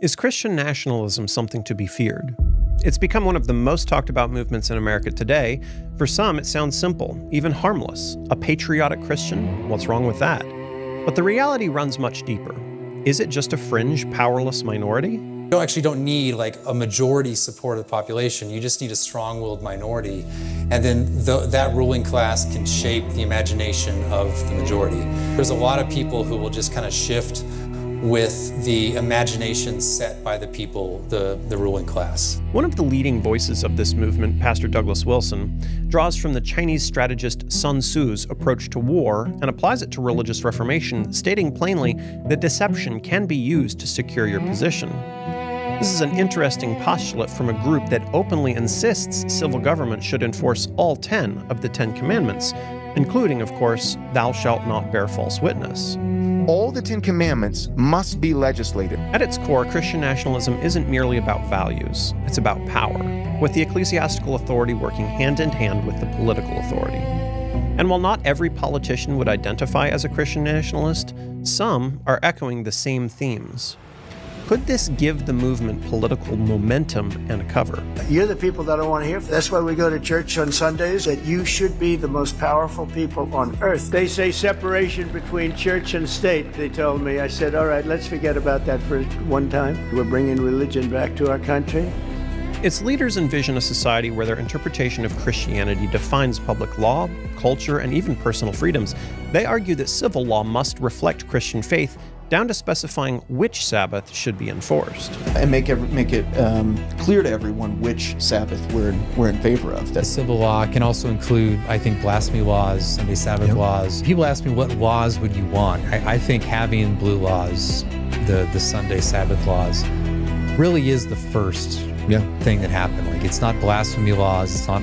Is Christian nationalism something to be feared? It's become one of the most talked about movements in America today. For some, it sounds simple, even harmless. A patriotic Christian? What's wrong with that? But the reality runs much deeper. Is it just a fringe, powerless minority? You actually don't need like a majority support of the population. You just need a strong-willed minority. And then that ruling class can shape the imagination of the majority. There's a lot of people who will just kind of shift with the imagination set by the people, the ruling class. One of the leading voices of this movement, Pastor Douglas Wilson, draws from the Chinese strategist Sun Tzu's approach to war and applies it to religious reformation, stating plainly that deception can be used to secure your position. This is an interesting postulate from a group that openly insists civil government should enforce all 10 of the 10 commandments, including, of course, thou shalt not bear false witness. All the 10 commandments must be legislated. At its core, Christian nationalism isn't merely about values, it's about power, with the ecclesiastical authority working hand in hand with the political authority. And while not every politician would identify as a Christian nationalist, some are echoing the same themes. Could this give the movement political momentum and a cover? You're the people that I want to hear from. That's why we go to church on Sundays, that you should be the most powerful people on earth. They say separation between church and state, they told me. I said, all right, let's forget about that for one time. We're bringing religion back to our country. Its leaders envision a society where their interpretation of Christianity defines public law, culture, and even personal freedoms. They argue that civil law must reflect Christian faith, down to specifying which Sabbath should be enforced. And make it clear to everyone which Sabbath we're in favor of. The civil law can also include, I think, blasphemy laws, Sunday Sabbath laws. People ask me, what laws would you want? I think having blue laws, the Sunday Sabbath laws, really is the first thing that happened. Like, it's not blasphemy laws, it's not,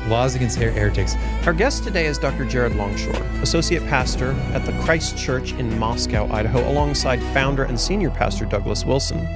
laws against heretics. Our guest today is Dr. Jared Longshore, Associate Pastor at the Christ Church in Moscow, Idaho, alongside founder and senior pastor Douglas Wilson.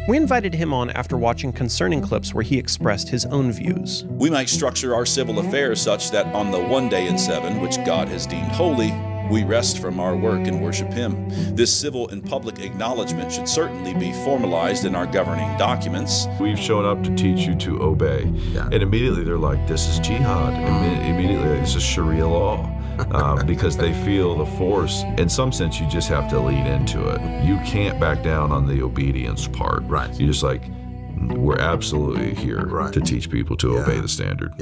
We invited him on after watching concerning clips where he expressed his own views. We might structure our civil affairs such that on the one day in 7, which God has deemed holy, we rest from our work and worship Him. This civil and public acknowledgement should certainly be formalized in our governing documents. We've shown up to teach you to obey. And immediately they're like, this is jihad. Immediately, this is Sharia law. Because they feel the force. In some sense, you just have to lean into it. You can't back down on the obedience part. Right. You're just like, we're absolutely here to teach people to obey the standard.